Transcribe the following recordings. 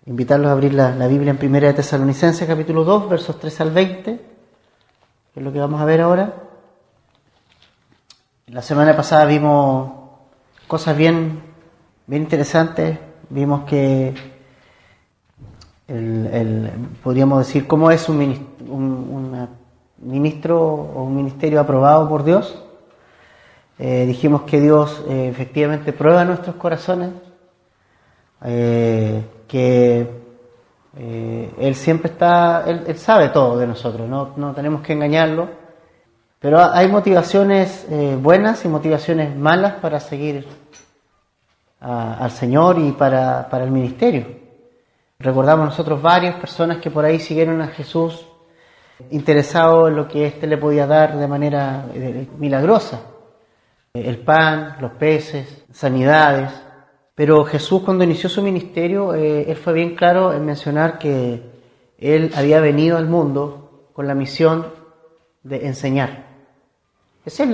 Invitarlos a abrir la Biblia en Primera de Tesalonicenses, capítulo 2, versos 13 al 20, que es lo que vamos a ver ahora. La semana pasada vimos cosas bien interesantes. Vimos que podríamos decir cómo es un ministro o un ministerio aprobado por Dios. Dijimos que Dios efectivamente prueba nuestros corazones, que Él siempre está, Él sabe todo de nosotros, no tenemos que engañarlo, pero hay motivaciones buenas y motivaciones malas para seguir al Señor y para el ministerio. Recordamos nosotros varias personas que por ahí siguieron a Jesús interesados en lo que éste le podía dar de manera milagrosa. El pan, los peces, sanidades. Pero Jesús, cuando inició su ministerio, Él fue bien claro en mencionar que Él había venido al mundo con la misión de enseñar. Ese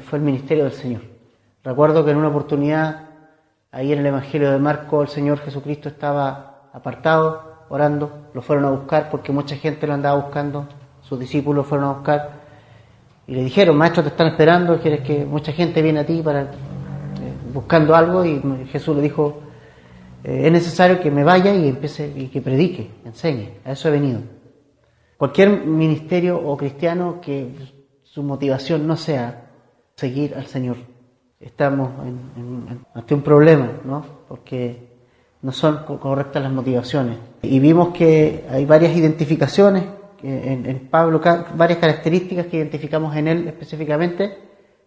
fue el ministerio del Señor. Recuerdo que en una oportunidad, ahí en el Evangelio de Marcos, el Señor Jesucristo estaba apartado, orando. Lo fueron a buscar porque mucha gente lo andaba buscando. Sus discípulos fueron a buscar y le dijeron: Maestro, te están esperando, quieres que mucha gente viene a ti para buscando algo. Y Jesús le dijo: es necesario que me vaya y empiece y que predique, enseñe. A eso he venido. Cualquier ministerio o cristiano que su motivación no sea seguir al Señor, estamos ante un problema, ¿no? Porque no son correctas las motivaciones. Y vimos que hay varias identificaciones en Pablo, varias características que identificamos en él específicamente,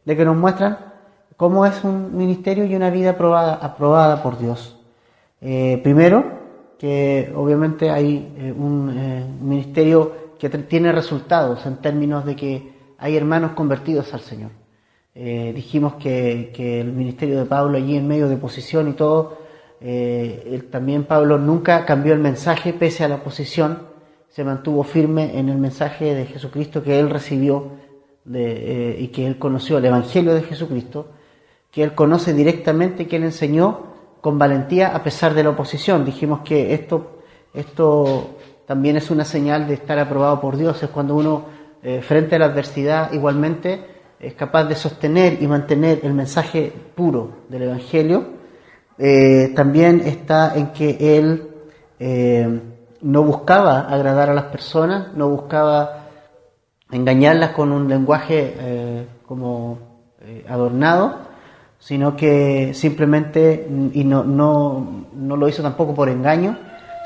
de que nos muestran cómo es un ministerio y una vida aprobada por Dios. Primero, que obviamente hay un ministerio que tiene resultados en términos de que hay hermanos convertidos al Señor. Dijimos que el ministerio de Pablo allí en medio de oposición y todo, también Pablo nunca cambió el mensaje pese a la oposición, se mantuvo firme en el mensaje de Jesucristo que él recibió y que él conoció, el Evangelio de Jesucristo, que él conoce directamente y que él enseñó con valentía a pesar de la oposición. Dijimos que esto también es una señal de estar aprobado por Dios, es cuando uno frente a la adversidad igualmente es capaz de sostener y mantener el mensaje puro del Evangelio. También está en que él no buscaba agradar a las personas, no buscaba engañarlas con un lenguaje adornado, sino que simplemente, y no lo hizo tampoco por engaño,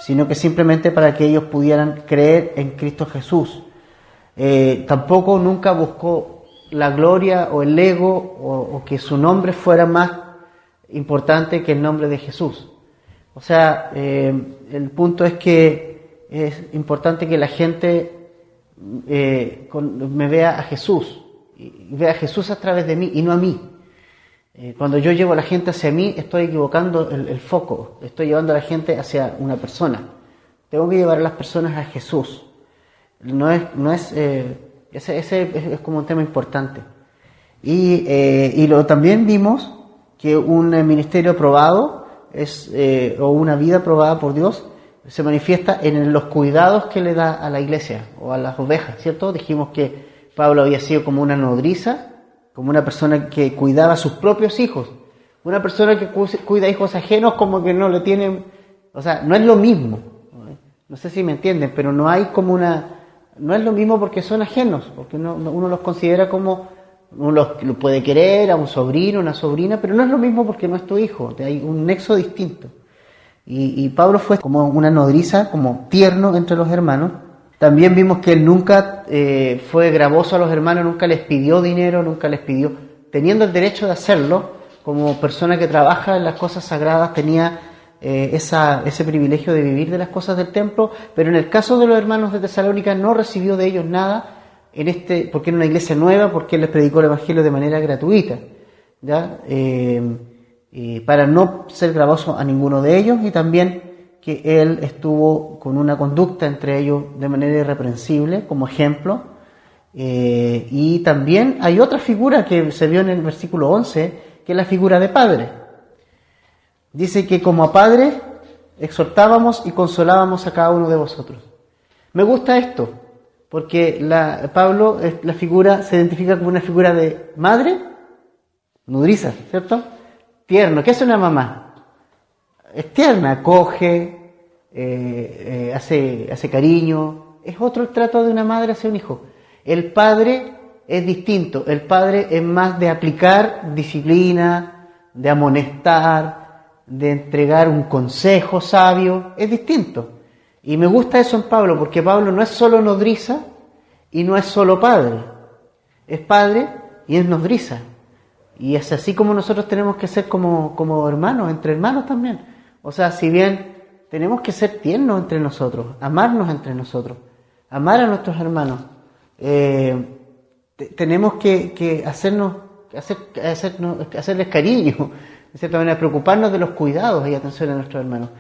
sino que simplemente para que ellos pudieran creer en Cristo Jesús. Tampoco nunca buscó la gloria o el ego o que su nombre fuera más importante que el nombre de Jesús. O sea, el punto es que es importante que la gente me vea a Jesús y vea a Jesús a través de mí y no a mí. Cuando yo llevo a la gente hacia mí, estoy equivocando el foco, estoy llevando a la gente hacia una persona. Tengo que llevar a las personas a Jesús. Ese es como un tema importante. Y también vimos que un ministerio aprobado o una vida aprobada por Dios se manifiesta en los cuidados que le da a la iglesia o a las ovejas, ¿cierto? Dijimos que Pablo había sido como una nodriza, como una persona que cuidaba a sus propios hijos. Una persona que cuida hijos ajenos como que no le tienen, o sea, no es lo mismo. No sé si me entienden, pero no hay como no es lo mismo porque son ajenos, porque uno los considera como, uno lo puede querer a un sobrino, una sobrina, pero no es lo mismo porque no es tu hijo, hay un nexo distinto. Y Pablo fue como una nodriza, como tierno entre los hermanos. También vimos que él nunca fue gravoso a los hermanos, nunca les pidió dinero, nunca les pidió, teniendo el derecho de hacerlo, como persona que trabaja en las cosas sagradas, tenía ese privilegio de vivir de las cosas del templo, pero en el caso de los hermanos de Tesalónica no recibió de ellos nada, porque era una iglesia nueva, porque él les predicó el Evangelio de manera gratuita, ¿ya? Para no ser gravoso a ninguno de ellos, y también que él estuvo con una conducta entre ellos de manera irreprensible, como ejemplo. Y también hay otra figura que se vio en el versículo 11, que es la figura de padre. Dice que como a padre exhortábamos y consolábamos a cada uno de vosotros. Me gusta esto, porque Pablo, la figura, se identifica como una figura de madre, nodriza, ¿cierto? Tierno. ¿Qué es una mamá? Es tierna, acoge, hace cariño. Es otro el trato de una madre hacia un hijo. El padre es distinto. El padre es más de aplicar disciplina, de amonestar, de entregar un consejo sabio. Es distinto. Y me gusta eso en Pablo, porque Pablo no es solo nodriza y no es solo padre. Es padre y es nodriza. Y es así como nosotros tenemos que ser como hermanos, entre hermanos también. O sea, si bien tenemos que ser tiernos entre nosotros, amarnos entre nosotros, amar a nuestros hermanos, tenemos que hacerles cariño, de cierta manera, preocuparnos de los cuidados y atención a nuestros hermanos.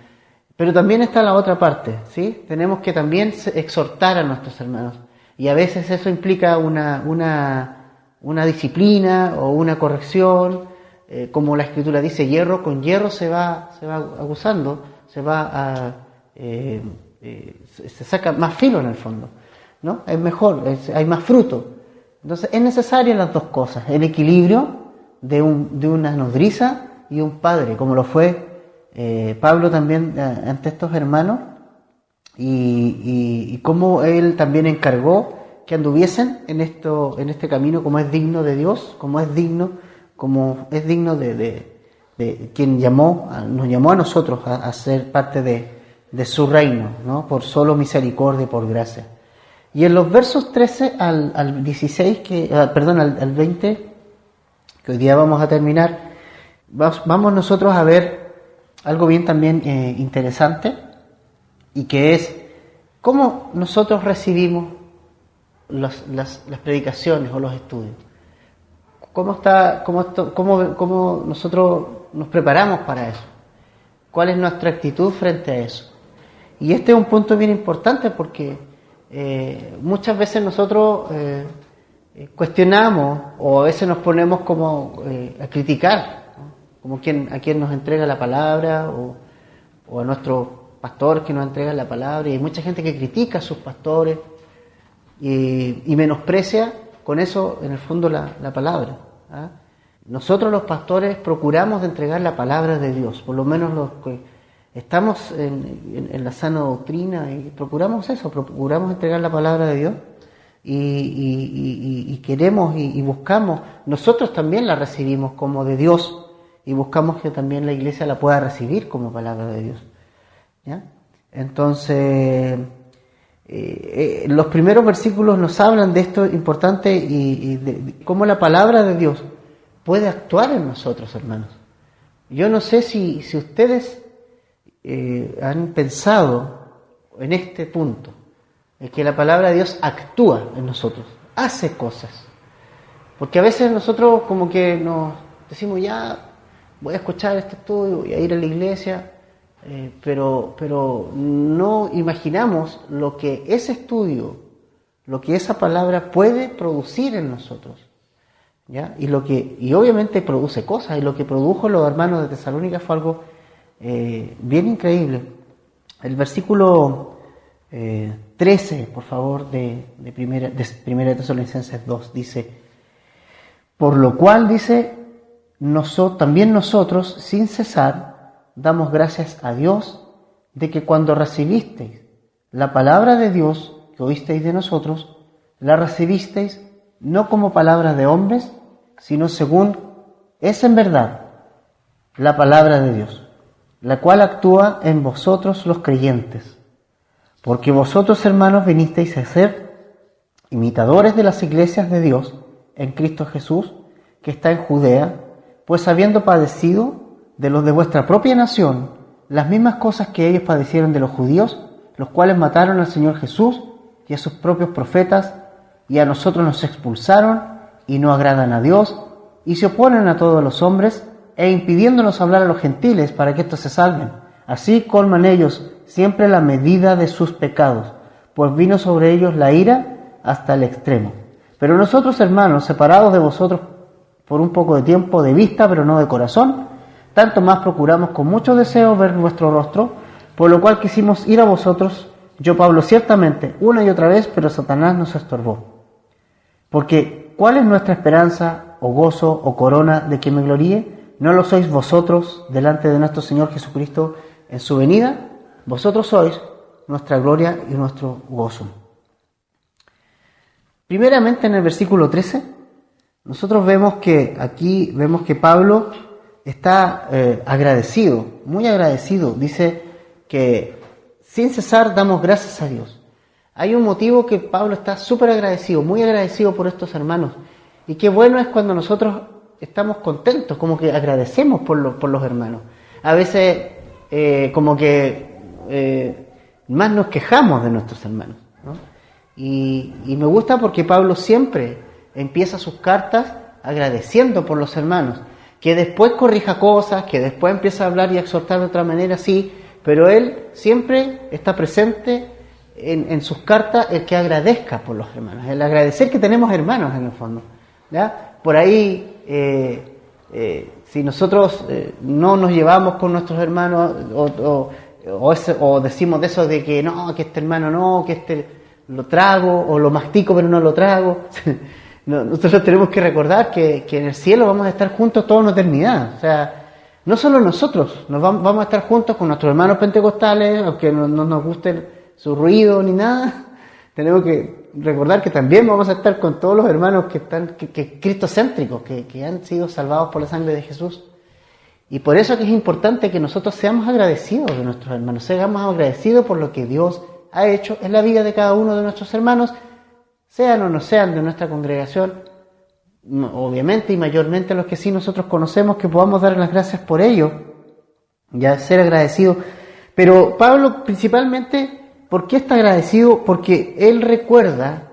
Pero también está la otra parte, ¿sí? Tenemos que también exhortar a nuestros hermanos. Y a veces eso implica una disciplina o una corrección, como la Escritura dice, hierro con hierro se va aguzando, se saca más filo en el fondo, ¿no? Es mejor, hay más fruto. Entonces es necesario las dos cosas, el equilibrio de una nodriza y un padre, como lo fue Pablo también ante estos hermanos, y cómo él también encargó que anduviesen en este camino como es digno de Dios, como es digno de quien nos llamó a nosotros a ser parte de su reino, ¿no? Por solo misericordia y por gracia. Y en los versos 13 al 16, al 20, que hoy día vamos a terminar, vamos nosotros a ver algo bien también interesante, y que es cómo nosotros recibimos las predicaciones o los estudios. ¿Cómo nosotros nos preparamos para eso? ¿Cuál es nuestra actitud frente a eso? Y este es un punto bien importante porque muchas veces nosotros cuestionamos, o a veces nos ponemos como a criticar, ¿no? Como a quien nos entrega la palabra, o a nuestros pastores que nos entregan la palabra, y hay mucha gente que critica a sus pastores y menosprecia con eso en el fondo la palabra, ¿ah? Nosotros los pastores procuramos de entregar la palabra de Dios, por lo menos los que estamos en la sana doctrina, y procuramos entregar la palabra de Dios, y queremos y buscamos, nosotros también la recibimos como de Dios, y buscamos que también la iglesia la pueda recibir como palabra de Dios, ¿ya? Entonces, los primeros versículos nos hablan de esto importante y de cómo la palabra de Dios puede actuar en nosotros, hermanos. Yo no sé si ustedes han pensado en este punto, en que la palabra de Dios actúa en nosotros, hace cosas. Porque a veces nosotros como que nos decimos, ya voy a escuchar este estudio, voy a ir a la iglesia, pero no imaginamos lo que ese estudio, lo que esa palabra puede producir en nosotros, ¿ya? Y obviamente produce cosas, y lo que produjo los hermanos de Tesalónica fue algo bien increíble. El versículo 13, por favor, de primera de Tesalonicenses 2, dice: por lo cual, dice, también nosotros, sin cesar, damos gracias a Dios de que cuando recibisteis la palabra de Dios que oísteis de nosotros, la recibisteis no como palabra de hombres, sino según es en verdad la palabra de Dios, la cual actúa en vosotros los creyentes. Porque vosotros, hermanos, vinisteis a ser imitadores de las iglesias de Dios en Cristo Jesús, que está en Judea, pues habiendo padecido de los de vuestra propia nación las mismas cosas que ellos padecieron de los judíos, los cuales mataron al Señor Jesús y a sus propios profetas, y a nosotros nos expulsaron, y no agradan a Dios, y se oponen a todos los hombres, e impidiéndonos hablar a los gentiles para que éstos se salven. Así colman ellos siempre la medida de sus pecados, pues vino sobre ellos la ira hasta el extremo. Pero nosotros, hermanos, separados de vosotros por un poco de tiempo, de vista, pero no de corazón, tanto más procuramos con mucho deseo ver vuestro rostro, por lo cual quisimos ir a vosotros, yo Pablo ciertamente, una y otra vez, pero Satanás nos estorbó. Porque, ¿cuál es nuestra esperanza, o gozo, o corona de que me gloríe? ¿No lo sois vosotros delante de nuestro Señor Jesucristo en su venida? Vosotros sois nuestra gloria y nuestro gozo. Primeramente en el versículo 13, nosotros vemos que Pablo está agradecido, muy agradecido. Dice que sin cesar damos gracias a Dios. Hay un motivo que Pablo está súper agradecido, muy agradecido por estos hermanos. Y qué bueno es cuando nosotros estamos contentos, como que agradecemos por los hermanos. A veces más nos quejamos de nuestros hermanos, ¿no? Y me gusta porque Pablo siempre empieza sus cartas agradeciendo por los hermanos. Que después corrija cosas, que después empieza a hablar y a exhortar de otra manera, sí, pero él siempre está presente en sus cartas el que agradezca por los hermanos, el agradecer que tenemos hermanos en el fondo, ¿ya? Por ahí, si nosotros no nos llevamos con nuestros hermanos o decimos de eso de que no, que este hermano no, que este lo trago o lo mastico pero no lo trago, nosotros tenemos que recordar que en el cielo vamos a estar juntos toda una eternidad. O sea, no solo nosotros, vamos a estar juntos con nuestros hermanos pentecostales, aunque no nos guste su ruido ni nada. Tenemos que recordar que también vamos a estar con todos los hermanos que cristocéntricos, que han sido salvados por la sangre de Jesús. Y por eso que es importante que nosotros seamos agradecidos de nuestros hermanos, seamos agradecidos por lo que Dios ha hecho en la vida de cada uno de nuestros hermanos, sean o no sean de nuestra congregación, obviamente y mayormente los que sí nosotros conocemos, que podamos dar las gracias por ello, ya ser agradecidos. Pero Pablo principalmente, ¿por qué está agradecido? Porque él recuerda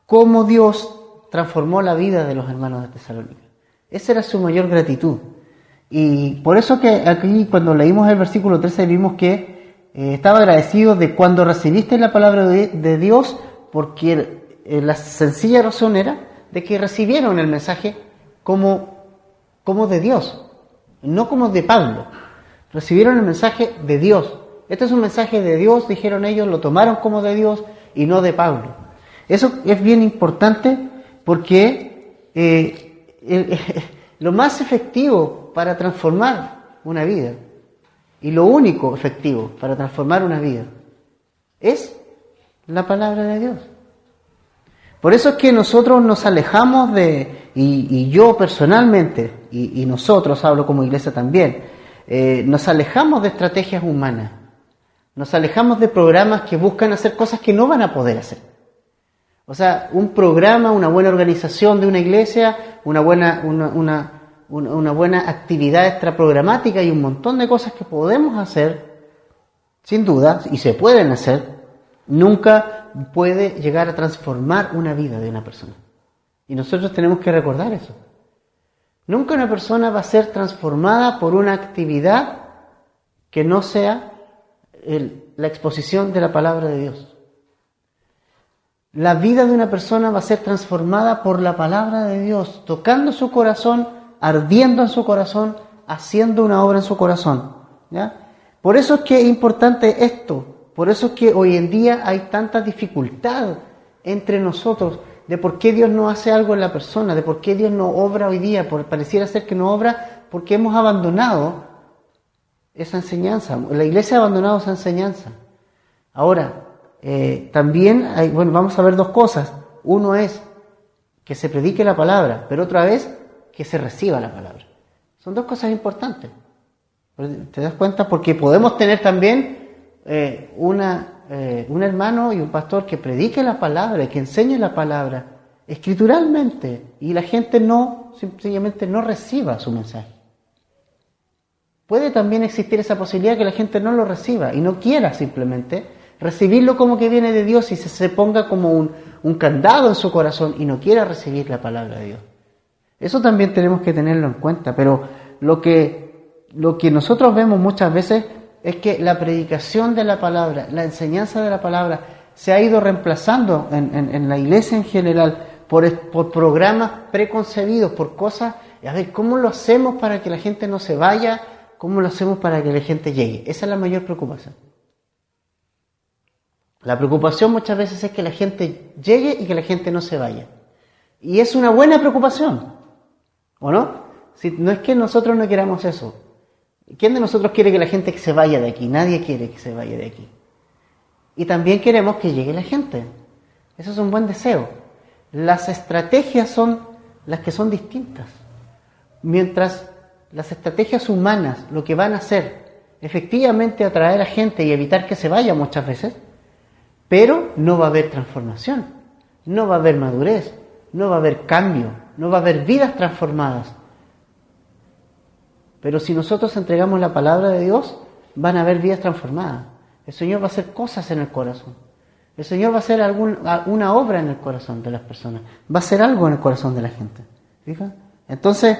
cómo Dios transformó la vida de los hermanos de Tesalónica. Esa era su mayor gratitud. Y por eso que aquí cuando leímos el versículo 13 vimos que estaba agradecido de cuando recibiste la palabra de Dios, porque la sencilla razón era de que recibieron el mensaje como de Dios, no como de Pablo. Recibieron el mensaje de Dios. Este es un mensaje de Dios, dijeron ellos, lo tomaron como de Dios y no de Pablo. Eso es bien importante porque lo más efectivo para transformar una vida y lo único efectivo para transformar una vida es la palabra de Dios. Por eso es que nosotros nos alejamos y yo personalmente, y nosotros, hablo como iglesia también, nos alejamos de estrategias humanas, nos alejamos de programas que buscan hacer cosas que no van a poder hacer. O sea, un programa, una buena organización de una iglesia, una buena actividad extraprogramática y un montón de cosas que podemos hacer, sin duda, y se pueden hacer, nunca puede llegar a transformar una vida de una persona. Y nosotros tenemos que recordar eso. Nunca una persona va a ser transformada por una actividad que no sea la exposición de la palabra de Dios. La vida de una persona va a ser transformada por la palabra de Dios, tocando su corazón, ardiendo en su corazón, haciendo una obra en su corazón, ¿ya? Por eso es que es importante esto, por eso es que hoy en día hay tanta dificultad entre nosotros de por qué Dios no hace algo en la persona, de por qué Dios no obra hoy día, pareciera ser que no obra porque hemos abandonado esa enseñanza, la iglesia ha abandonado esa enseñanza. Ahora, también vamos a ver dos cosas. Uno es que se predique la palabra, pero otra vez que se reciba la palabra. Son dos cosas importantes. ¿Te das cuenta? Porque podemos tener también un hermano y un pastor que predique la palabra, que enseñe la palabra escrituralmente, y la gente sencillamente no reciba su mensaje. Puede también existir esa posibilidad que la gente no lo reciba y no quiera simplemente recibirlo como que viene de Dios y se ponga como un candado en su corazón y no quiera recibir la palabra de Dios. Eso también tenemos que tenerlo en cuenta, pero lo que nosotros vemos muchas veces es que la predicación de la palabra, la enseñanza de la palabra, se ha ido reemplazando en la iglesia en general por programas preconcebidos, por cosas, a ver, ¿cómo lo hacemos para que la gente no se vaya ¿Cómo lo hacemos para que la gente llegue? Esa es la mayor preocupación. La preocupación muchas veces es que la gente llegue y que la gente no se vaya. Y es una buena preocupación, ¿o no? Si no es que nosotros no queramos eso. ¿Quién de nosotros quiere que la gente se vaya de aquí? Nadie quiere que se vaya de aquí. Y también queremos que llegue la gente. Eso es un buen deseo. Las estrategias son las que son distintas. Mientras las estrategias humanas lo que van a hacer efectivamente atraer a gente y evitar que se vaya muchas veces, pero no va a haber transformación, no va a haber madurez, no va a haber cambio, no va a haber vidas transformadas. Pero si nosotros entregamos la palabra de Dios, van a haber vidas transformadas. El Señor va a hacer cosas en el corazón. El Señor va a hacer una obra en el corazón de las personas. Va a hacer algo en el corazón de la gente. ¿Fija? Entonces,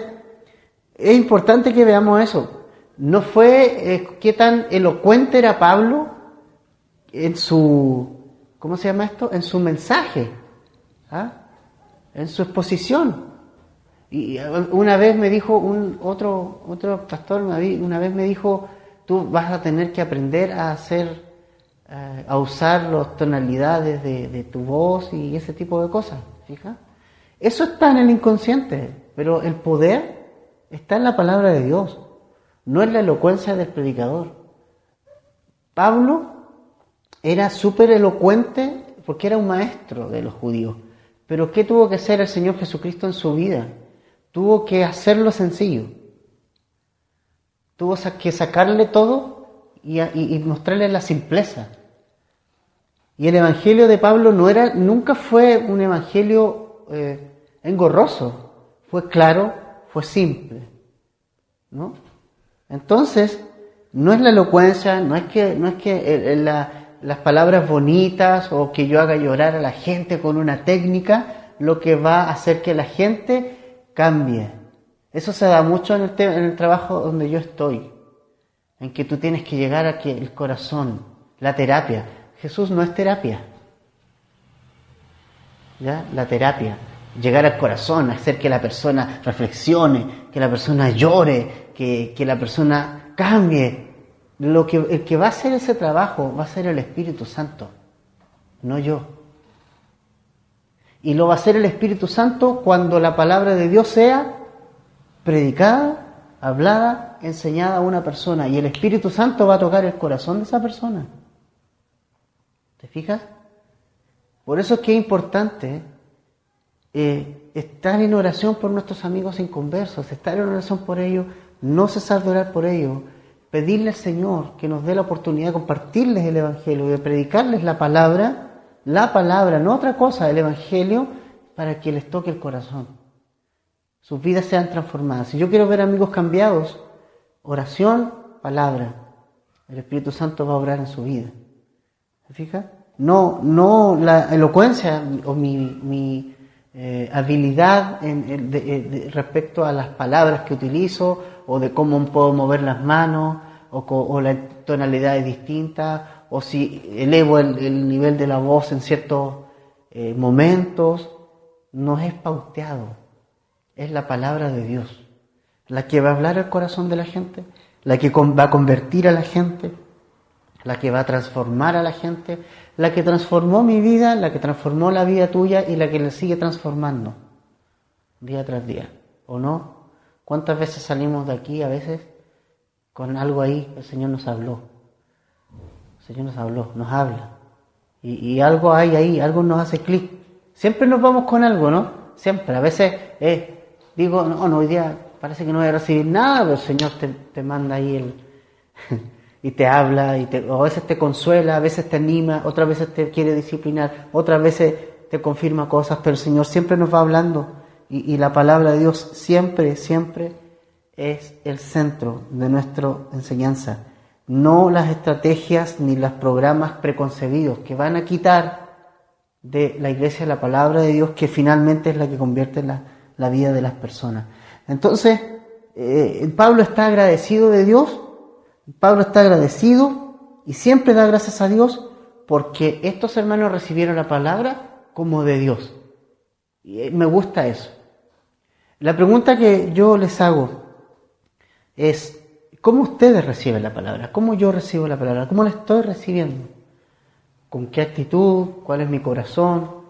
es importante que veamos eso. No fue qué tan elocuente era Pablo en su, ¿cómo se llama esto? En su mensaje, en su exposición. Y una vez me dijo otro pastor, una vez me dijo, tú vas a tener que aprender a usar las tonalidades de tu voz y ese tipo de cosas. ¿Fija? Eso está en el inconsciente, pero el poder está en la palabra de Dios, no en la elocuencia del predicador. Pablo era súper elocuente porque era un maestro de los judíos. Pero ¿qué tuvo que hacer el Señor Jesucristo en su vida? Tuvo que hacerlo sencillo. Tuvo que sacarle todo y mostrarle la simpleza. Y el evangelio de Pablo nunca fue un evangelio engorroso. Fue claro, fue simple, ¿no? Entonces, no es la elocuencia, no es que las palabras bonitas o que yo haga llorar a la gente con una técnica lo que va a hacer que la gente cambie. Eso se da mucho en el trabajo donde yo estoy, en que tú tienes que llegar a que el corazón, la terapia. Jesús no es terapia, ¿ya? La terapia, llegar al corazón, hacer que la persona reflexione, que la persona llore, que la persona cambie. El que va a hacer ese trabajo va a ser el Espíritu Santo, no yo. Y lo va a hacer el Espíritu Santo cuando la palabra de Dios sea predicada, hablada, enseñada a una persona. Y el Espíritu Santo va a tocar el corazón de esa persona. ¿Te fijas? Por eso es que es importante estar en oración por nuestros amigos inconversos, estar en oración por ellos, no cesar de orar por ellos, pedirle al Señor que nos dé la oportunidad de compartirles el Evangelio, de predicarles la palabra, no otra cosa, el Evangelio, para que les toque el corazón. Sus vidas sean transformadas. Si yo quiero ver amigos cambiados, oración, palabra. El Espíritu Santo va a obrar en su vida. ¿Se fija? No la elocuencia o mi habilidad respecto a las palabras que utilizo o de cómo puedo mover las manos o la tonalidad es distinta o si elevo el nivel de la voz en ciertos momentos. No es pauteado, es la palabra de Dios la que va a hablar al corazón de la gente, la que va a convertir a la gente, la que va a transformar a la gente, la que transformó mi vida, la que transformó la vida tuya y la que le sigue transformando día tras día, ¿o no? ¿Cuántas veces salimos de aquí a veces con algo ahí? El Señor nos habló, nos habla y algo hay ahí, algo nos hace clic. Siempre nos vamos con algo, ¿no? Siempre, a veces digo, no, hoy día parece que no voy a recibir nada, pero el Señor te manda ahí y te habla, o a veces te consuela, a veces te anima, otras veces te quiere disciplinar, otras veces te confirma cosas, pero el Señor siempre nos va hablando y la palabra de Dios siempre es el centro de nuestra enseñanza. No las estrategias ni los programas preconcebidos que van a quitar de la iglesia la palabra de Dios, que finalmente es la que convierte la vida de las personas. Entonces, Pablo está agradecido de Dios. Pablo está agradecido y siempre da gracias a Dios porque estos hermanos recibieron la palabra como de Dios. Y me gusta eso. La pregunta que yo les hago es, ¿cómo ustedes reciben la palabra? ¿Cómo yo recibo la palabra? ¿Cómo la estoy recibiendo? ¿Con qué actitud? ¿Cuál es mi corazón?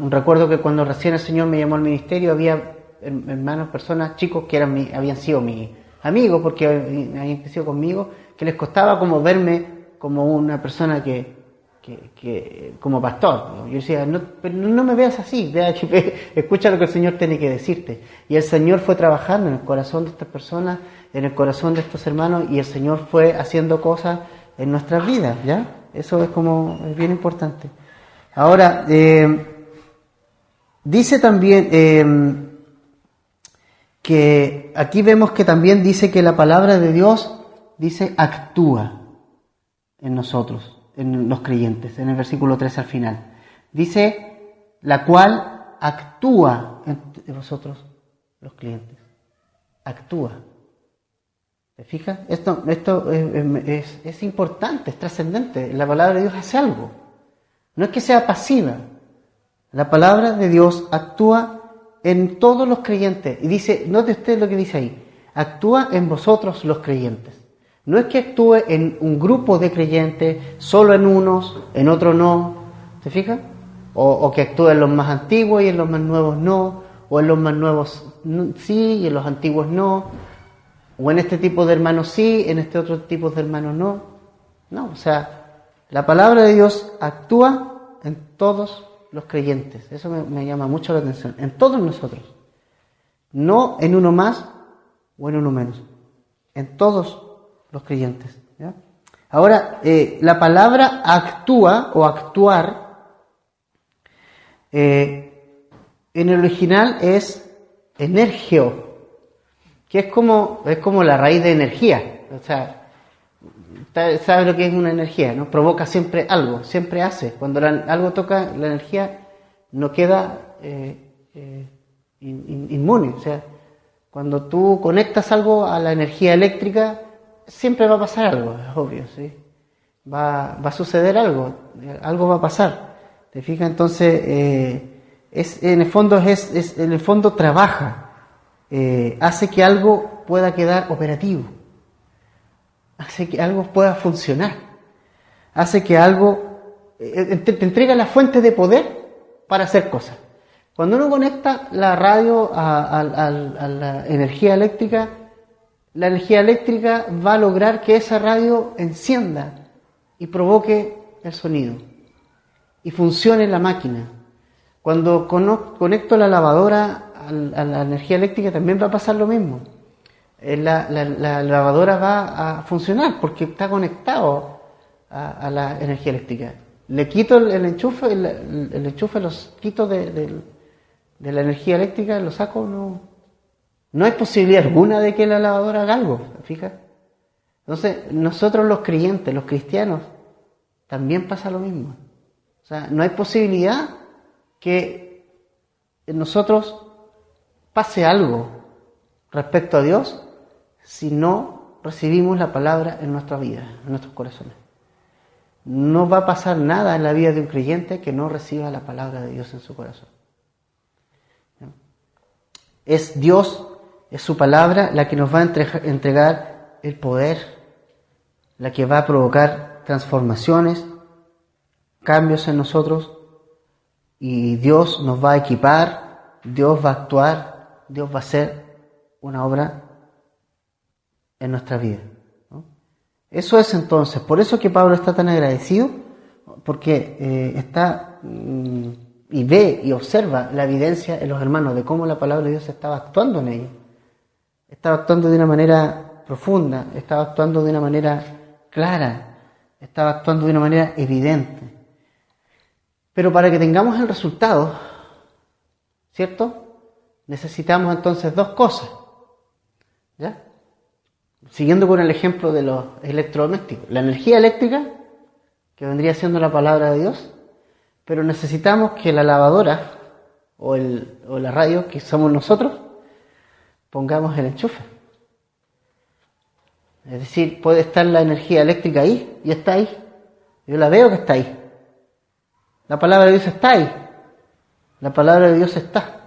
Recuerdo que cuando recién el Señor me llamó al ministerio, había hermanos, personas, chicos que habían sido mis amigos, porque habían crecido conmigo, que les costaba como verme como una persona que como pastor. Yo decía, pero no me veas así, escucha lo que el Señor tiene que decirte. Y el Señor fue trabajando en el corazón de estas personas, en el corazón de estos hermanos, y el Señor fue haciendo cosas en nuestras vidas, ¿ya? Eso es bien importante. Ahora, dice también que aquí vemos que también dice que la palabra de Dios dice actúa en nosotros, en los creyentes, en el versículo 3 al final. Dice, la cual actúa en vosotros los clientes. Actúa. ¿Te fijas? Esto es importante, es trascendente. La palabra de Dios hace algo. No es que sea pasiva. La palabra de Dios actúa en todos los creyentes. Y dice, note usted lo que dice ahí. Actúa en vosotros los creyentes. No es que actúe en un grupo de creyentes, solo en unos, en otros no. ¿Se fija? O que actúe en los más antiguos y en los más nuevos no. O en los más nuevos sí y en los antiguos no. O en este tipo de hermanos sí, en este otro tipo de hermanos no. No, o sea, la palabra de Dios actúa en todos los creyentes. Eso me llama mucho la atención. En todos nosotros. No en uno más o en uno menos. En todos los creyentes. ¿Ya? Ahora, la palabra actúa o actuar, en el original es energio, que es como la raíz de energía. O sea, ¿sabe lo que es una energía? ¿No? Provoca siempre algo, siempre hace. Cuando algo toca, la energía no queda inmune. O sea, cuando tú conectas algo a la energía eléctrica, siempre va a pasar algo, es obvio, ¿sí? Va a suceder algo va a pasar. ¿Te fijas? Entonces, en el fondo trabaja, hace que algo pueda quedar operativo, hace que algo pueda funcionar, hace que algo te entrega la fuente de poder para hacer cosas. Cuando uno conecta la radio a la energía eléctrica, la energía eléctrica va a lograr que esa radio encienda y provoque el sonido y funcione la máquina. Cuando conecto la lavadora a la energía eléctrica también va a pasar lo mismo. La lavadora va a funcionar porque está conectado a la energía eléctrica. Le quito el enchufe, el enchufe los quito de la energía eléctrica, lo saco, no hay posibilidad alguna de que la lavadora haga algo, fíjate. Entonces, nosotros los creyentes, los cristianos, también pasa lo mismo. O sea, no hay posibilidad que en nosotros pase algo respecto a Dios si no recibimos la palabra en nuestra vida, en nuestros corazones. No va a pasar nada en la vida de un creyente que no reciba la palabra de Dios en su corazón. Es Dios, es su palabra la que nos va a entregar el poder, la que va a provocar transformaciones, cambios en nosotros, y Dios nos va a equipar, Dios va a actuar, Dios va a hacer una obra en nuestra vida, ¿no? Eso es entonces, por eso que Pablo está tan agradecido, porque está y ve y observa la evidencia en los hermanos de cómo la palabra de Dios estaba actuando en ellos. Estaba actuando de una manera profunda, estaba actuando de una manera clara, estaba actuando de una manera evidente. Pero para que tengamos el resultado, ¿cierto? Necesitamos entonces dos cosas, ¿ya? Siguiendo con el ejemplo de los electrodomésticos. La energía eléctrica, que vendría siendo la palabra de Dios, pero necesitamos que la lavadora o la radio, que somos nosotros, pongamos el enchufe. Es decir, puede estar la energía eléctrica ahí, y está ahí. Yo la veo que está ahí. La palabra de Dios está ahí. La palabra de Dios está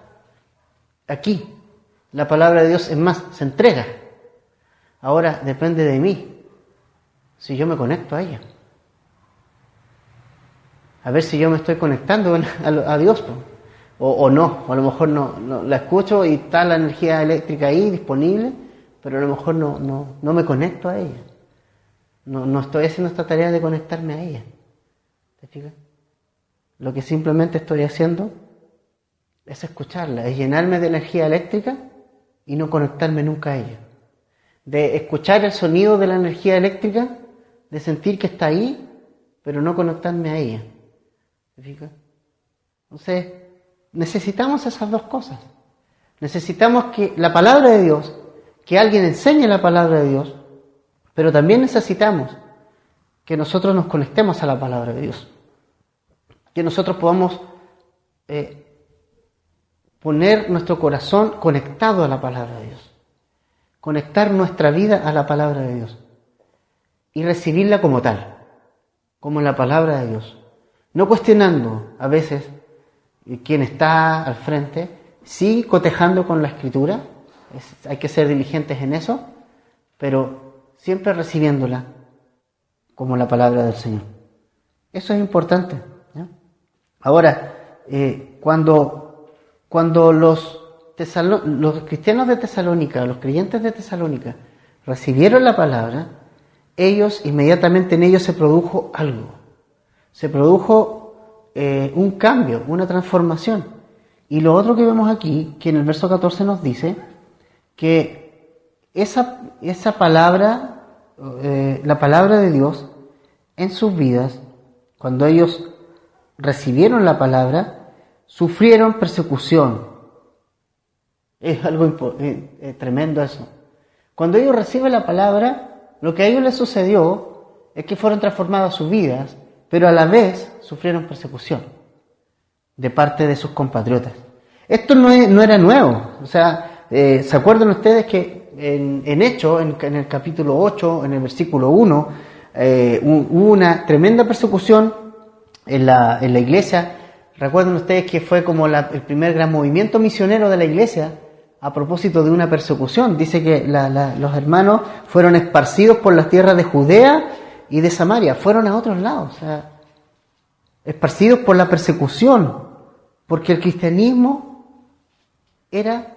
aquí. La palabra de Dios, es más, se entrega. Ahora depende de mí si yo me conecto a ella. A ver si yo me estoy conectando a Dios, o no. O a lo mejor no la escucho y está la energía eléctrica ahí disponible, pero a lo mejor no me conecto a ella. No estoy haciendo esta tarea de conectarme a ella. ¿Te fijas? Lo que simplemente estoy haciendo es escucharla, es llenarme de energía eléctrica y no conectarme nunca a ella. De escuchar el sonido de la energía eléctrica, de sentir que está ahí, pero no conectarme a ella. ¿Te fijas? Entonces, necesitamos esas dos cosas. Necesitamos que la palabra de Dios, que alguien enseñe la palabra de Dios, pero también necesitamos que nosotros nos conectemos a la palabra de Dios. Que nosotros podamos poner nuestro corazón conectado a la palabra de Dios. Conectar nuestra vida a la palabra de Dios. Y recibirla como tal, como la palabra de Dios. No cuestionando a veces quién está al frente, sí cotejando con la Escritura, hay que ser diligentes en eso, pero siempre recibiéndola como la palabra del Señor. Eso es importante, ¿ya? Ahora, cuando los cristianos de Tesalónica, los creyentes de Tesalónica, recibieron la palabra, ellos, inmediatamente en ellos se produjo algo. Se produjo un cambio, una transformación. Y lo otro que vemos aquí, que en el verso 14 nos dice, que esa palabra, la palabra de Dios, en sus vidas, cuando ellos recibieron la palabra, sufrieron persecución. Es algo tremendo eso. Cuando ellos reciben la palabra, lo que a ellos les sucedió es que fueron transformadas sus vidas, pero a la vez sufrieron persecución de parte de sus compatriotas. Esto no era nuevo. O sea, ¿se acuerdan ustedes que en Hechos, en el capítulo 8, en el versículo 1, hubo una tremenda persecución en la iglesia? ¿Recuerdan ustedes que fue como el primer gran movimiento misionero de la iglesia a propósito de una persecución? Dice que los hermanos fueron esparcidos por las tierras de Judea y de Samaria, fueron a otros lados, o sea, esparcidos por la persecución, porque el cristianismo era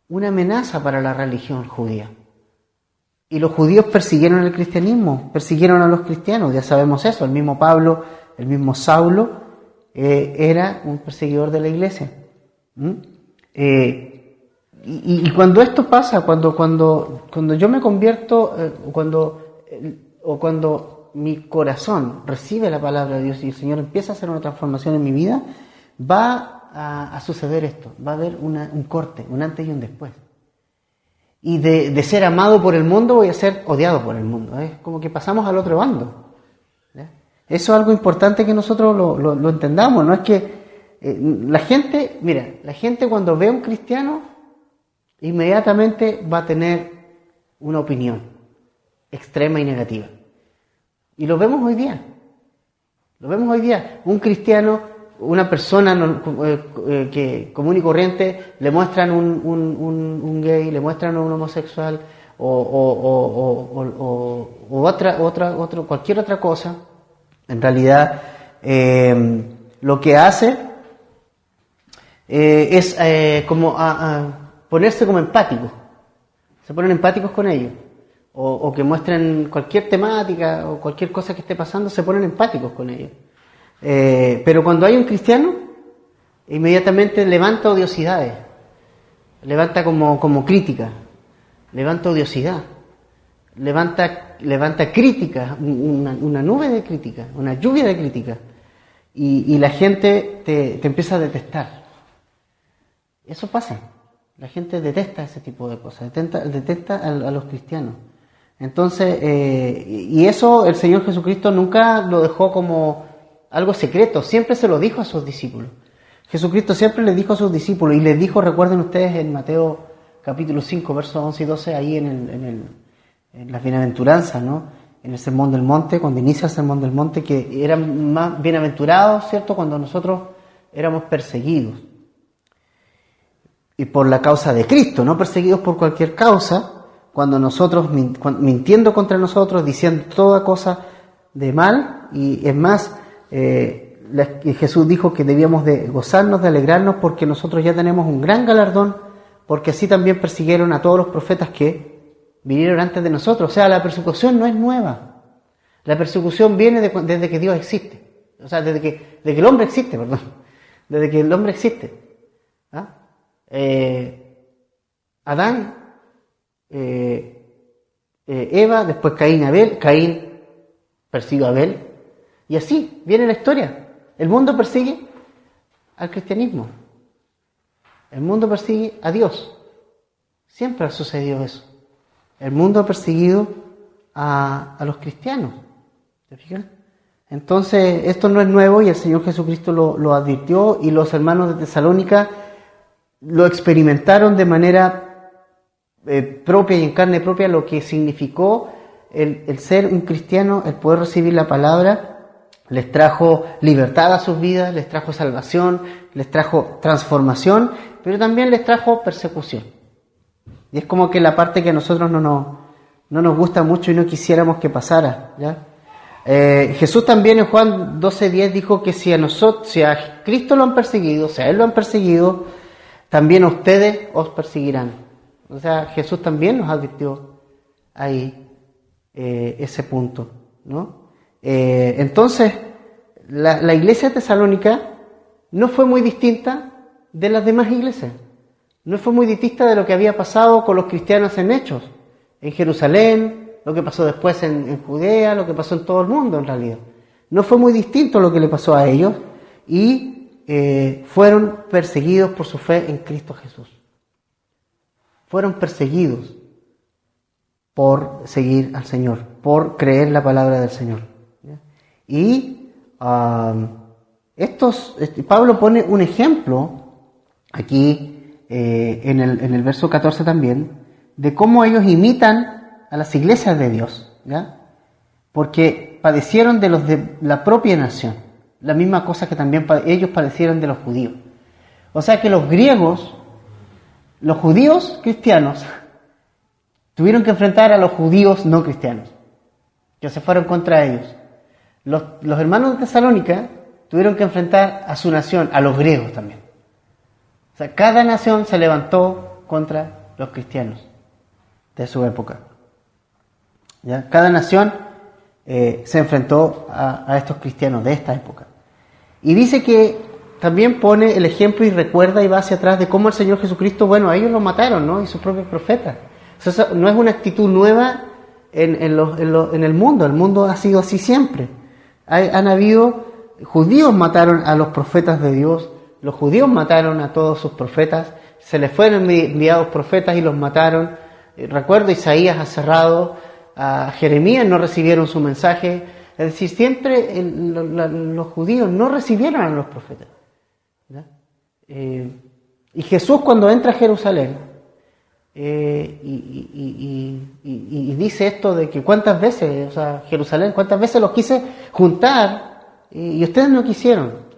una amenaza para la religión judía. Y los judíos persiguieron el cristianismo, persiguieron a los cristianos, ya sabemos eso. El mismo Pablo, el mismo Saulo, era un perseguidor de la iglesia. Y cuando esto pasa, cuando yo me convierto, cuando mi corazón recibe la palabra de Dios y el Señor empieza a hacer una transformación en mi vida, va a suceder esto, va a haber un corte, un antes y un después. Y de ser amado por el mundo voy a ser odiado por el mundo. Es como que pasamos al otro bando. ¿Ya? Eso es algo importante que nosotros lo entendamos. No es que la gente cuando ve a un cristiano inmediatamente va a tener una opinión extrema y negativa. Y lo vemos hoy día. Un cristiano, una persona que común y corriente, le muestran un gay, le muestran un homosexual o cualquier otra cosa. En realidad, lo que hace es como ponerse como empático. Se ponen empáticos con ellos. O que muestren cualquier temática o cualquier cosa que esté pasando, se ponen empáticos con ellos. Pero cuando hay un cristiano, inmediatamente levanta odiosidades, levanta como crítica, levanta odiosidad, levanta crítica, una nube de crítica, una lluvia de crítica, y la gente te empieza a detestar. Eso pasa, la gente detesta ese tipo de cosas, detesta a los cristianos. Entonces, y eso el Señor Jesucristo nunca lo dejó como algo secreto, siempre se lo dijo a sus discípulos. Jesucristo siempre le dijo a sus discípulos, y les dijo, recuerden ustedes en Mateo capítulo 5, versos 11 y 12, ahí en las bienaventuranzas, ¿no? En el Sermón del Monte, cuando inicia el Sermón del Monte, que eran más bienaventurados, ¿cierto?, cuando nosotros éramos perseguidos. y por la causa de Cristo, no perseguidos por cualquier causa, cuando nosotros, mintiendo contra nosotros, diciendo toda cosa de mal, y es más, Jesús dijo que debíamos de gozarnos, de alegrarnos, porque nosotros ya tenemos un gran galardón, porque así también persiguieron a todos los profetas que vinieron antes de nosotros. O sea, la persecución no es nueva. La persecución viene desde que Dios existe. O sea, desde que el hombre existe, perdón. Desde que el hombre existe. ¿Ah? Adán, Eva, después Caín y Abel. Caín persiguió a Abel. Y así viene la historia. El mundo persigue al cristianismo. El mundo persigue a Dios. Siempre ha sucedido eso. El mundo ha perseguido a los cristianos. ¿Se fijan? Entonces, esto no es nuevo y el Señor Jesucristo lo advirtió, y los hermanos de Tesalónica lo experimentaron de manera propia y en carne propia, lo que significó el ser un cristiano, el poder recibir la palabra. Les trajo libertad a sus vidas, les trajo salvación, les trajo transformación, pero también les trajo persecución. Y es como que la parte que a nosotros no nos gusta mucho y no quisiéramos que pasara, ¿ya? Jesús también en Juan 12:10 dijo que si a Cristo lo han perseguido, si a Él lo han perseguido, también a ustedes os perseguirán. O sea, Jesús también nos advirtió ahí ese punto, ¿no? Entonces, la iglesia de Tesalónica no fue muy distinta de las demás iglesias. No fue muy distinta de lo que había pasado con los cristianos en Hechos, en Jerusalén, lo que pasó después en Judea, lo que pasó en todo el mundo en realidad. No fue muy distinto lo que le pasó a ellos, y fueron perseguidos por su fe en Cristo Jesús. Fueron perseguidos por seguir al Señor, por creer la palabra del Señor. Y Pablo pone un ejemplo aquí en el verso 14 también, de cómo ellos imitan a las iglesias de Dios, ¿ya? Porque padecieron de los de la propia nación, la misma cosa que también ellos padecieron de los judíos. O sea que los judíos cristianos, tuvieron que enfrentar a los judíos no cristianos, que se fueron contra ellos. Los hermanos de Tesalónica tuvieron que enfrentar a su nación, a los griegos también. O sea, cada nación se levantó contra los cristianos de su época. ¿Ya? Cada nación se enfrentó a estos cristianos de esta época. Y dice que también pone el ejemplo y recuerda y va hacia atrás de cómo el Señor Jesucristo, bueno, a ellos lo mataron, ¿no? Y sus propios profetas. O sea, no es una actitud nueva en el mundo. El mundo ha sido así siempre. Han habido judíos mataron a los profetas de Dios, los judíos mataron a todos sus profetas, se les fueron enviados profetas y los mataron. Recuerdo, Isaías ha cerrado, a Jeremías no recibieron su mensaje. Es decir, siempre los judíos no recibieron a los profetas, ¿verdad? Y Jesús, cuando entra a Jerusalén y dice esto de que cuántas veces, o sea, Jerusalén, cuántas veces los quise juntar y ustedes no quisieron.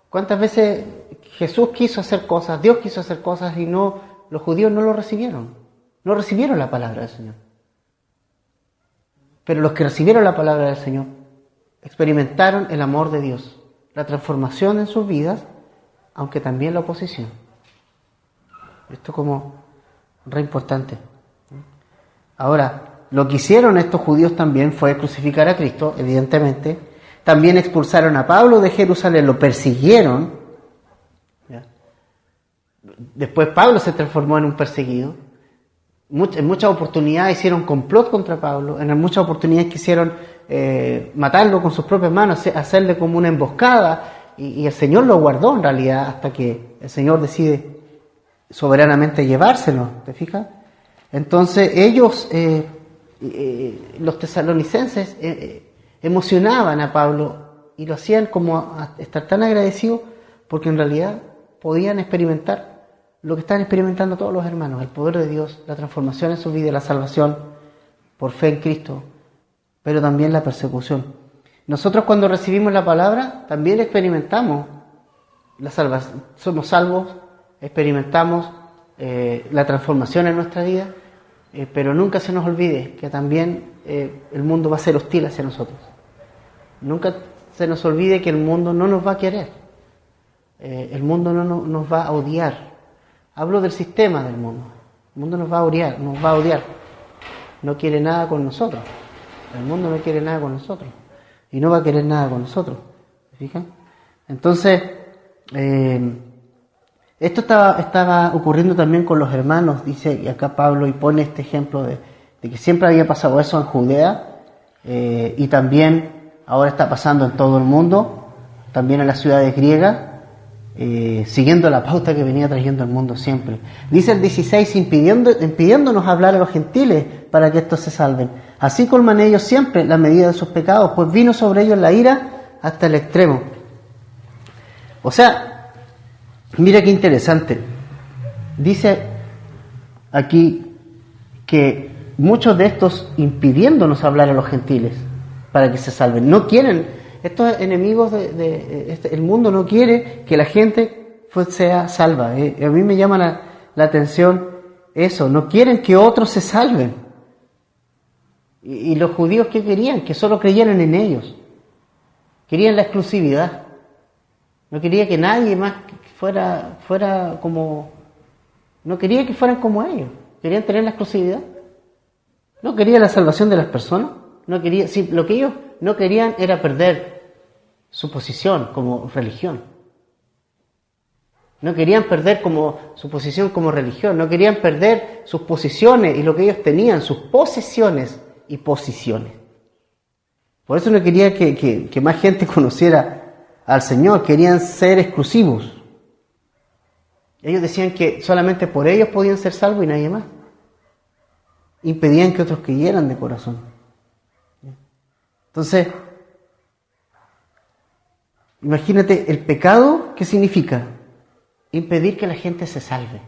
Cuántas veces Jesús quiso hacer cosas, Dios quiso hacer cosas y los judíos no lo recibieron. No recibieron la palabra del Señor. Pero los que recibieron la palabra del Señor experimentaron el amor de Dios, la transformación en sus vidas, aunque también la oposición. Esto como re importante. Ahora, lo que hicieron estos judíos también fue crucificar a Cristo, evidentemente. También expulsaron a Pablo de Jerusalén, lo persiguieron. ¿Ya? Después Pablo se transformó en un perseguido. En muchas oportunidades hicieron complot contra Pablo, en muchas oportunidades quisieron matarlo con sus propias manos, hacerle como una emboscada, y el Señor lo guardó en realidad hasta que el Señor decide soberanamente llevárselo, ¿te fijas? Entonces ellos, los tesalonicenses, emocionaban a Pablo y lo hacían como a estar tan agradecidos porque en realidad podían experimentar lo que están experimentando todos los hermanos, el poder de Dios, la transformación en su vida, la salvación por fe en Cristo, pero también la persecución. Nosotros cuando recibimos la palabra también experimentamos la salvación, somos salvos, experimentamos la transformación en nuestra vida, pero nunca se nos olvide que también el mundo va a ser hostil hacia nosotros. Nunca se nos olvide que el mundo no nos va a querer, el mundo no nos va a odiar. Hablo del sistema del mundo. El mundo nos va a odiar, no quiere nada con nosotros. El mundo no quiere nada con nosotros y no va a querer nada con nosotros. ¿Se fijan? Entonces, esto estaba ocurriendo también con los hermanos, dice acá Pablo, y pone este ejemplo de que siempre había pasado eso en Judea, y también ahora está pasando en todo el mundo, también en las ciudades griegas, siguiendo la pauta que venía trayendo el mundo siempre. Dice el 16, impidiéndonos hablar a los gentiles para que estos se salven. Así colman ellos siempre la medida de sus pecados, pues vino sobre ellos la ira hasta el extremo. O sea, mira qué interesante. Dice aquí que muchos de estos impidiéndonos hablar a los gentiles para que se salven. No quieren. Estos enemigos el mundo no quiere que la gente sea salva. A mí me llama la atención eso. No quieren que otros se salven. Y los judíos, ¿qué querían? Que solo creyeran en ellos. Querían la exclusividad. No quería que nadie más fuera como... No quería que fueran como ellos. Querían tener la exclusividad. No quería la salvación de las personas. No quería, sí, lo que ellos no querían era perder su posición como religión. No querían perder su posición como religión. No querían perder sus posiciones y lo que ellos tenían, sus posesiones y posiciones. Por eso no quería que más gente conociera al Señor. Querían ser exclusivos. Ellos decían que solamente por ellos podían ser salvos y nadie más. Impedían que otros creyeran de corazón. Entonces, imagínate el pecado, ¿qué significa? Impedir que la gente se salve.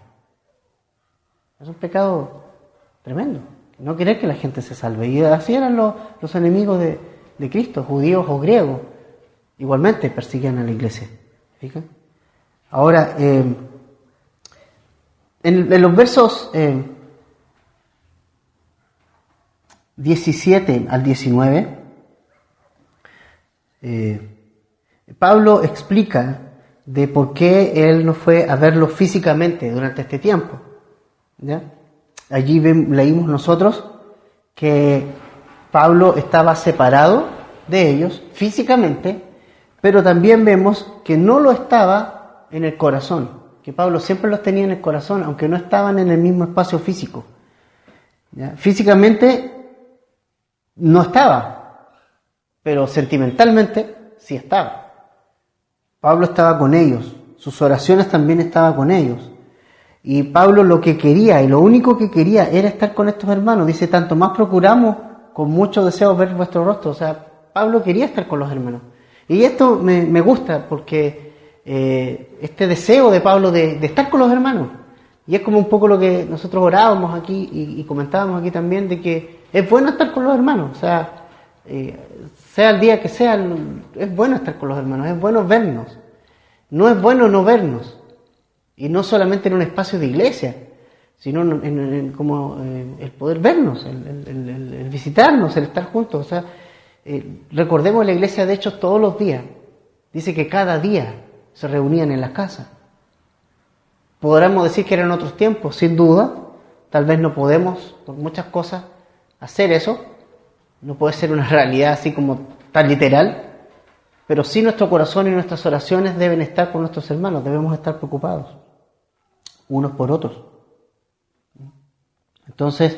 Es un pecado tremendo, no querer que la gente se salve. Y así eran los enemigos de Cristo, judíos o griegos. Igualmente perseguían a la iglesia. ¿Fíjate? Ahora, en los versos 17 al 19, Pablo explica de por qué él no fue a verlos físicamente durante este tiempo. ¿Ya? Allí leímos nosotros que Pablo estaba separado de ellos físicamente, pero también vemos que no lo estaba en el corazón, que Pablo siempre los tenía en el corazón, aunque no estaban en el mismo espacio físico. ¿Ya? Físicamente no estaba, pero sentimentalmente sí estaba. Pablo estaba con ellos, sus oraciones también estaban con ellos. Y Pablo lo que quería, y lo único que quería, era estar con estos hermanos. Dice, tanto más procuramos con mucho deseo ver vuestro rostro. O sea, Pablo quería estar con los hermanos. Y esto me gusta porque este deseo de Pablo de estar con los hermanos, y es como un poco lo que nosotros orábamos aquí y comentábamos aquí también, de que es bueno estar con los hermanos. O sea, sea el día que sea, es bueno estar con los hermanos, es bueno vernos. No es bueno no vernos. Y no solamente en un espacio de iglesia, sino como el poder vernos, el visitarnos, el estar juntos. O sea, recordemos la iglesia, de hecho, todos los días. Dice que cada día se reunían en las casas. Podríamos decir que eran otros tiempos, sin duda. Tal vez no podemos, por muchas cosas, hacer eso. No puede ser una realidad así como tan literal. Pero sí nuestro corazón y nuestras oraciones deben estar con nuestros hermanos. Debemos estar preocupados unos por otros. Entonces,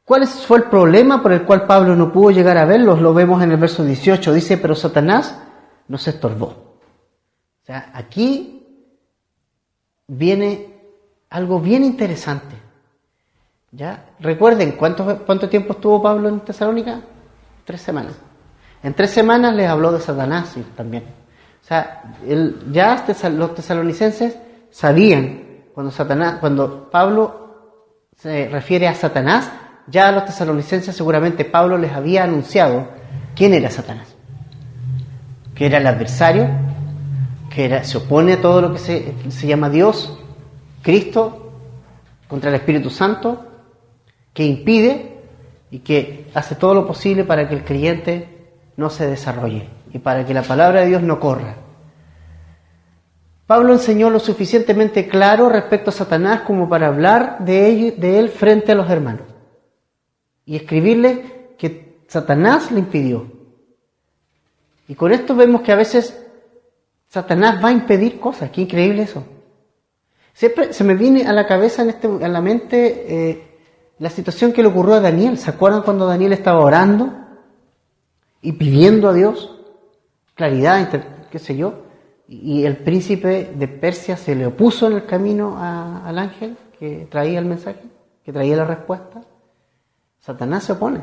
¿cuál fue el problema por el cual Pablo no pudo llegar a verlos? Lo vemos en el verso 18. Dice, pero Satanás nos estorbó. O sea, aquí viene algo bien interesante. ¿Ya? Recuerden, ¿cuánto tiempo estuvo Pablo en Tesalónica? 3 semanas. En 3 semanas les habló de Satanás también. O sea, los tesalonicenses sabían, cuando Pablo se refiere a Satanás, ya a los tesalonicenses seguramente Pablo les había anunciado quién era Satanás. Que era el adversario, se opone a todo lo que se llama Dios, Cristo, contra el Espíritu Santo, que impide y que hace todo lo posible para que el creyente no se desarrolle y para que la palabra de Dios no corra. Pablo enseñó lo suficientemente claro respecto a Satanás como para hablar de él frente a los hermanos y escribirle que Satanás le impidió. Y con esto vemos que a veces Satanás va a impedir cosas. Qué increíble eso. Siempre se me viene a la cabeza, a la mente, la situación que le ocurrió a Daniel. ¿Se acuerdan cuando Daniel estaba orando y pidiendo a Dios claridad, qué sé yo? Y el príncipe de Persia se le opuso en el camino al ángel que traía el mensaje, que traía la respuesta. Satanás se opone.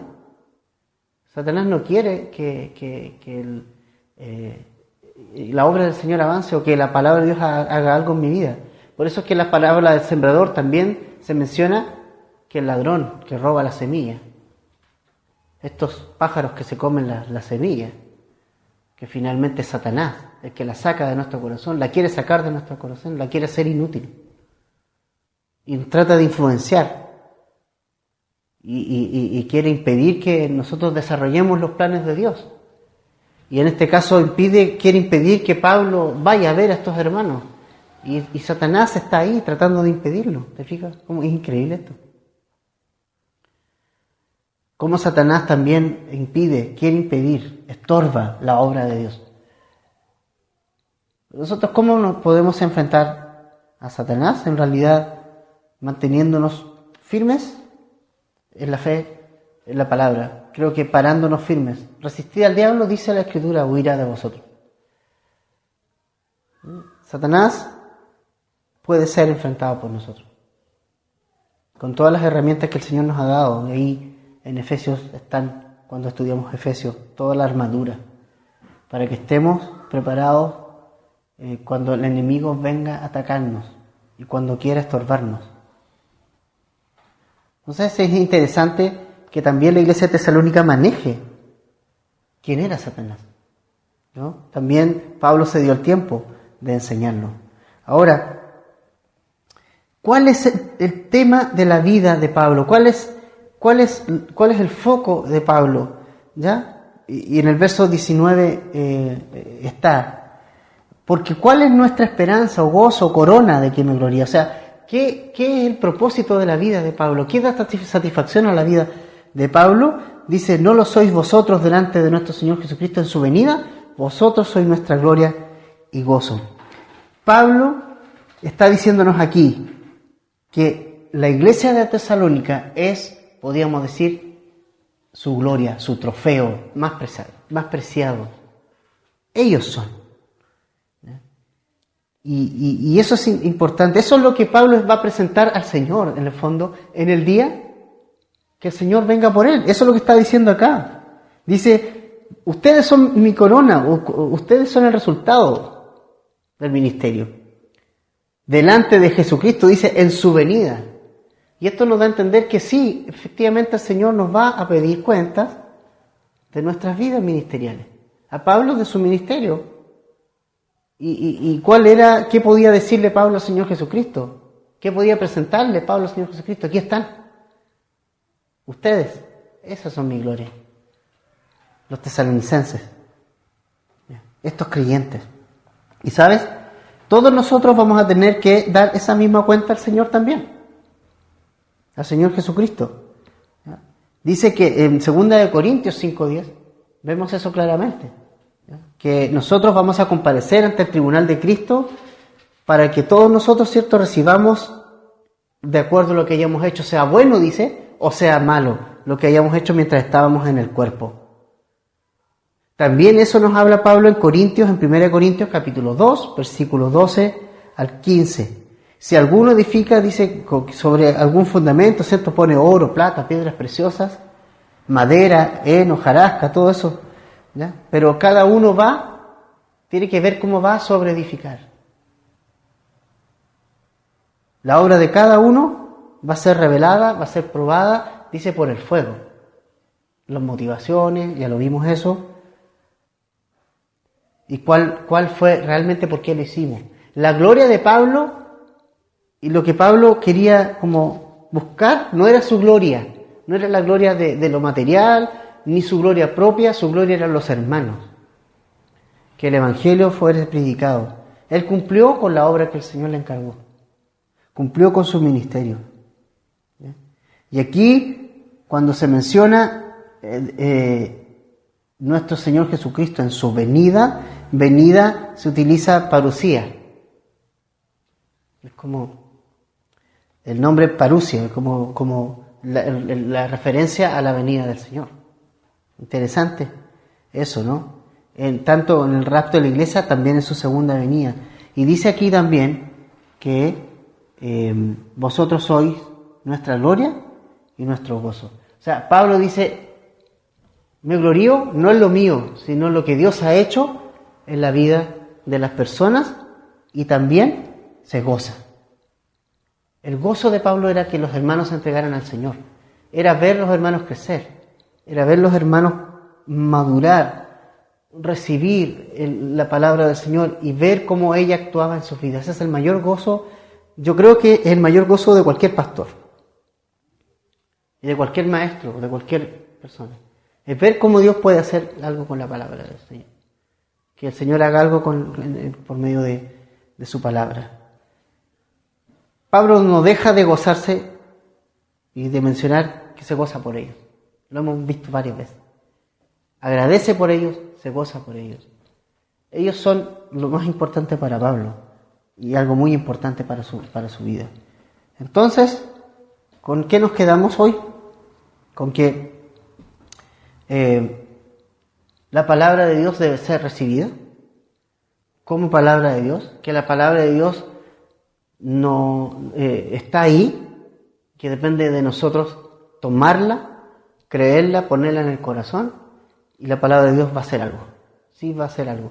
Satanás no quiere que la obra del Señor avance o que la palabra de Dios haga algo en mi vida. Por eso es que en la parábola del sembrador también se menciona que el ladrón que roba la semilla, estos pájaros que se comen la semilla, que finalmente es Satanás, el que la saca de nuestro corazón, la quiere sacar de nuestro corazón, la quiere hacer inútil. Y trata de influenciar. Y quiere impedir que nosotros desarrollemos los planes de Dios. Y en este caso quiere impedir que Pablo vaya a ver a estos hermanos. Y Satanás está ahí tratando de impedirlo. ¿Te fijas? ¿Cómo es increíble esto? Cómo Satanás también quiere impedir, estorba la obra de Dios. Nosotros, ¿cómo nos podemos enfrentar a Satanás? En realidad, manteniéndonos firmes en la fe, en la palabra. Creo que parándonos firmes. Resistid al diablo, dice la Escritura, huirá de vosotros. Satanás puede ser enfrentado por nosotros. Con todas las herramientas que el Señor nos ha dado. Ahí en Efesios están, cuando estudiamos Efesios, toda la armadura. Para que estemos preparados cuando el enemigo venga a atacarnos y cuando quiera estorbarnos. Entonces es interesante que también la iglesia de Tesalónica maneje quién era Satanás, ¿no? También Pablo se dio el tiempo de enseñarlo. Ahora, ¿cuál es el tema de la vida de Pablo? ¿Cuál es el foco de Pablo? ¿Ya? Y en el verso 19 está. Porque ¿cuál es nuestra esperanza o gozo o corona de que me gloria? O sea, ¿qué es el propósito de la vida de Pablo? ¿Qué da satisfacción a la vida de Pablo? Dice, no lo sois vosotros delante de nuestro Señor Jesucristo en su venida, vosotros sois nuestra gloria y gozo. Pablo está diciéndonos aquí que la iglesia de Tesalónica es, podríamos decir, su gloria, su trofeo más preciado. Ellos son. Y eso es importante. Eso es lo que Pablo va a presentar al Señor, en el fondo, en el día que el Señor venga por él. Eso es lo que está diciendo acá. Dice, ustedes son mi corona, ustedes son el resultado del ministerio. Delante de Jesucristo, dice, en su venida. Y esto nos da a entender que sí, efectivamente el Señor nos va a pedir cuentas de nuestras vidas ministeriales. A Pablo de su ministerio. ¿Y qué podía decirle Pablo al Señor Jesucristo? ¿Qué podía presentarle Pablo al Señor Jesucristo? Aquí están. Ustedes, esas son mi gloria. Los tesalonicenses. Estos creyentes. Y ¿sabes? Todos nosotros vamos a tener que dar esa misma cuenta al Señor también. Al Señor Jesucristo. Dice que en 2 Corintios 5:10 vemos eso claramente. Que nosotros vamos a comparecer ante el tribunal de Cristo para que todos nosotros, ¿cierto?, recibamos de acuerdo a lo que hayamos hecho, sea bueno, dice, o sea malo, lo que hayamos hecho mientras estábamos en el cuerpo. También eso nos habla Pablo en 1 Corintios capítulo 2, versículos 12 al 15. Si alguno edifica, dice, sobre algún fundamento, ¿cierto?, pone oro, plata, piedras preciosas, madera, heno, hojarasca, todo eso, ¿ya? Pero cada uno tiene que ver cómo va a sobreedificar. La obra de cada uno va a ser revelada, va a ser probada, dice, por el fuego. Las motivaciones, ya lo vimos eso. ¿Y cuál fue realmente por qué lo hicimos? La gloria de Pablo Y lo que Pablo quería como buscar no era su gloria, no era la gloria de lo material, ni su gloria propia, su gloria eran los hermanos. Que el Evangelio fuera predicado. Él cumplió con la obra que el Señor le encargó. Cumplió con su ministerio. ¿Ya? Y aquí, cuando se menciona nuestro Señor Jesucristo en su venida se utiliza parusía. Es como el nombre parusia, como la referencia a la venida del Señor. Interesante eso, ¿no? Tanto en el rapto de la iglesia, también en su segunda venida. Y dice aquí también que vosotros sois nuestra gloria y nuestro gozo. O sea, Pablo dice, me glorío no en lo mío, sino en lo que Dios ha hecho en la vida de las personas, y también se goza. El gozo de Pablo era que los hermanos se entregaran al Señor. Era ver los hermanos crecer. Era ver los hermanos madurar, recibir la palabra del Señor y ver cómo ella actuaba en sus vidas. Ese es el mayor gozo, yo creo que es el mayor gozo de cualquier pastor. Y de cualquier maestro, de cualquier persona. Es ver cómo Dios puede hacer algo con la palabra del Señor. Que el Señor haga algo por medio de su palabra. Pablo no deja de gozarse y de mencionar que se goza por ellos. Lo hemos visto varias veces. Agradece por ellos, se goza por ellos. Ellos son lo más importante para Pablo y algo muy importante para su vida. Entonces, ¿con qué nos quedamos hoy? Con que la palabra de Dios debe ser recibida como palabra de Dios, que la palabra de Dios no está ahí, que depende de nosotros tomarla, creerla, ponerla en el corazón, y la palabra de Dios va a hacer algo. Sí, va a hacer algo.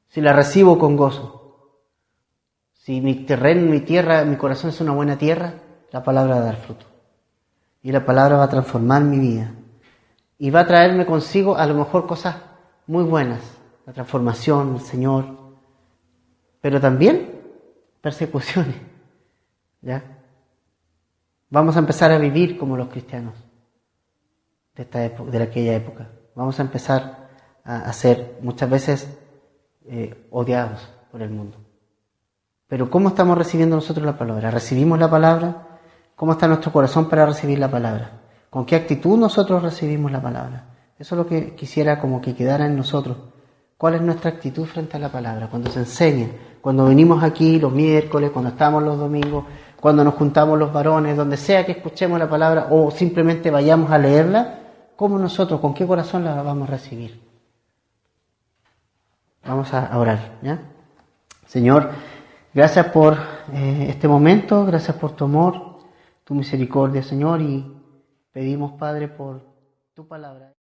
Si la recibo con gozo, si mi terreno, mi tierra, mi corazón es una buena tierra, la palabra va a dar fruto. Y la palabra va a transformar mi vida. Y va a traerme consigo a lo mejor cosas muy buenas, la transformación del Señor, pero también persecuciones, ¿ya? Vamos a empezar a vivir como los cristianos de esta época, de aquella época. Vamos a empezar a ser muchas veces odiados por el mundo. Pero ¿cómo estamos recibiendo nosotros la palabra? ¿Recibimos la palabra? ¿Cómo está nuestro corazón para recibir la palabra? ¿Con qué actitud nosotros recibimos la palabra? Eso es lo que quisiera como que quedara en nosotros. ¿Cuál es nuestra actitud frente a la palabra? Cuando se enseña, cuando venimos aquí los miércoles, cuando estamos los domingos, cuando nos juntamos los varones, donde sea que escuchemos la palabra o simplemente vayamos a leerla, ¿cómo nosotros, con qué corazón la vamos a recibir? Vamos a orar, ¿ya? Señor, gracias por este momento, gracias por tu amor, tu misericordia, Señor, y pedimos, Padre, por tu palabra.